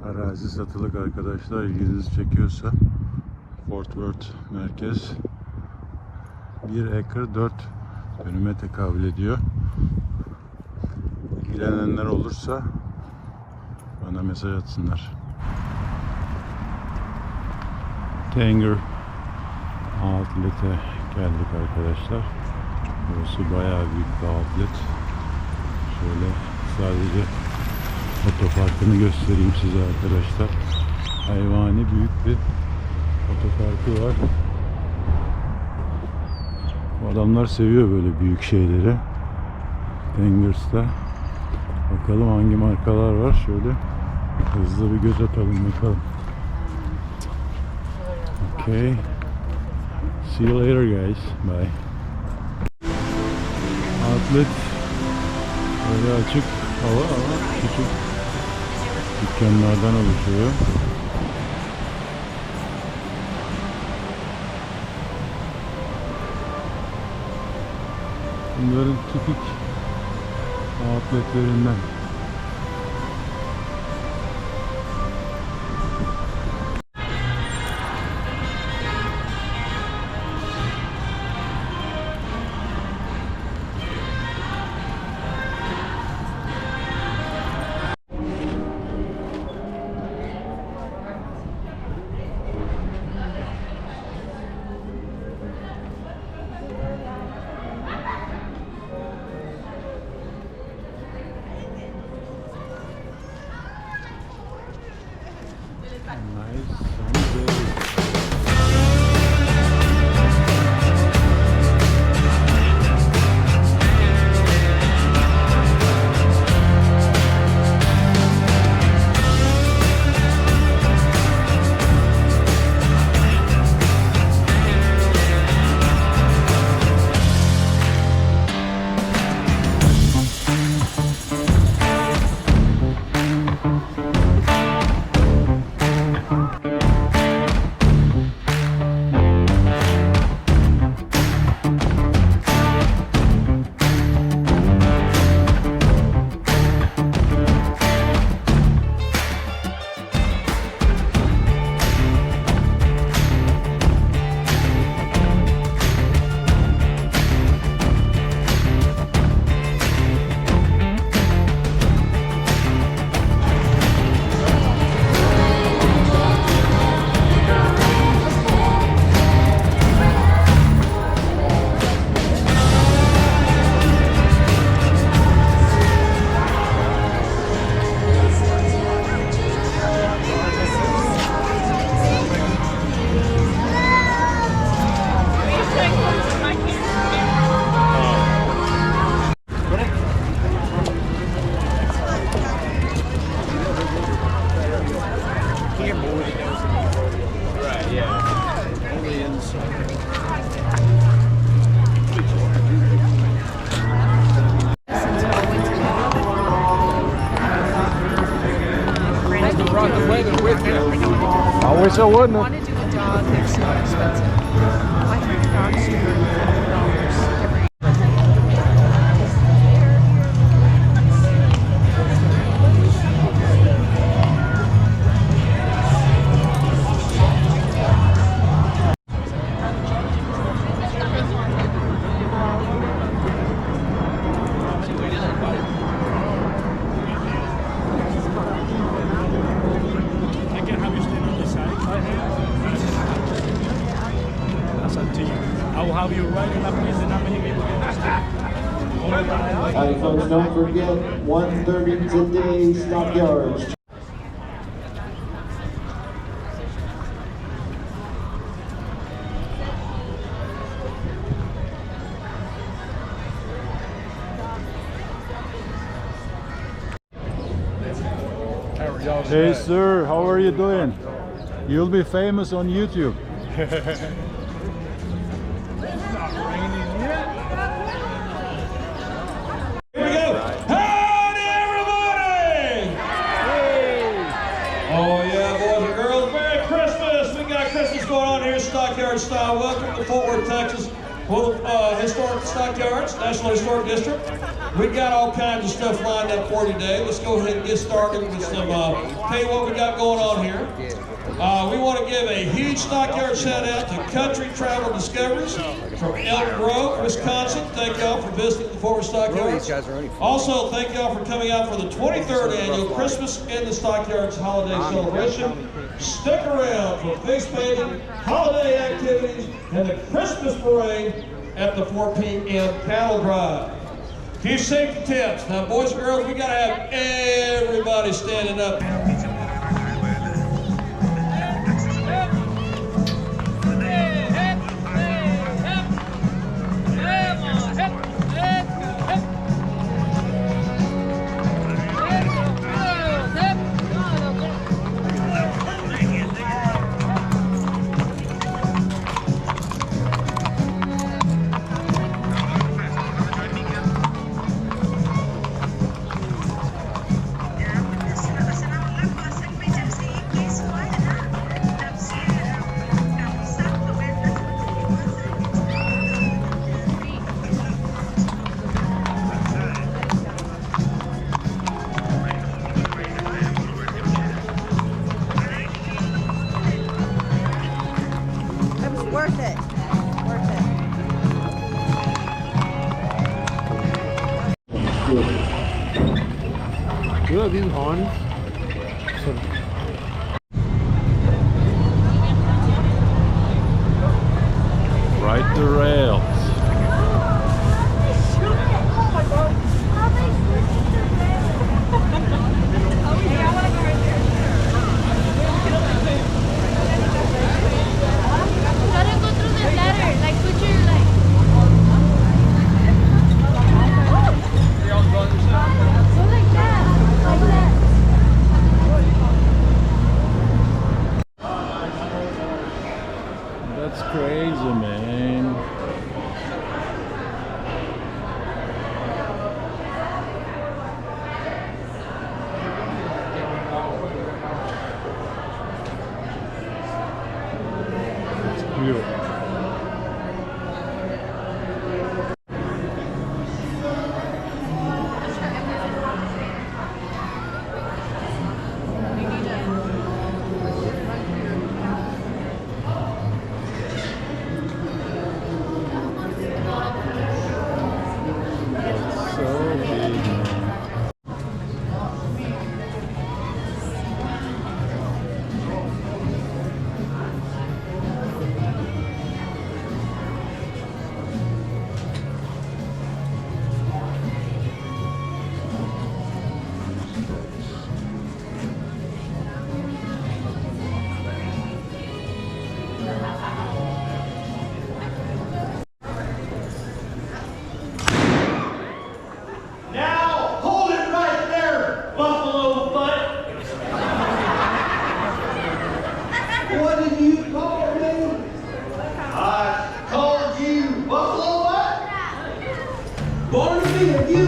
Arazi satılık arkadaşlar, ilginizi çekiyorsa. Fort Worth merkez 1 acre 4 dönüme tekabül ediyor. İlgilenenler olursa bana mesaj atsınlar. Tanger Outlet'e geldik arkadaşlar. Burası bayağı büyük bir outlet. Şöyle sadece otoparkını göstereyim size arkadaşlar. Hayvani büyük bir otoparkı var. Bu adamlar seviyor böyle büyük şeyleri. Tangers'ta. Bakalım hangi markalar var. Şöyle hızlı bir göz atalım bakalım. Okay. See you later guys. Bye. Outlet böyle açık hava ama küçük dükkanlardan oluşuyor. Bunların tipik outletlerinden. Nice sunny day. I wish I wouldn't have. I want to do a dog that's not expensive. I think dogs should be $100 every. I will have you right in a piece and how many people can just Alright folks, don't forget 1:30 today, Stockyards. Hey sir, how are you doing? You'll be famous on YouTube. Here we go. Howdy, everybody! Oh, yeah, boys and girls. Merry Christmas! We got Christmas going on here, Stockyard style. Welcome to Fort Worth, Texas. Historic Stockyards, National Historic District. We got all kinds of stuff lined up for you today. Let's go ahead and get started with some, tell you what we got going on here. We want to give a huge Stockyard shout out to Country Travel Discoveries from Elk Grove, Wisconsin. Thank y'all for visiting the Fort Worth Stockyards. Also, thank y'all for coming out for the 23rd annual Christmas in the Stockyards holiday celebration. Stick around for face painting, holiday activities, and the Christmas parade at the 4 p.m. cattle drive. Few safety tips. Now, boys and girls, we gotta have everybody standing up. Worth it. Worth it. Look at these horns. Right the rails. That's crazy, man. It's beautiful. So big, man. Now, hold it right there, buffalo butt. What did you call me? I called you buffalo butt? Barnaby, have you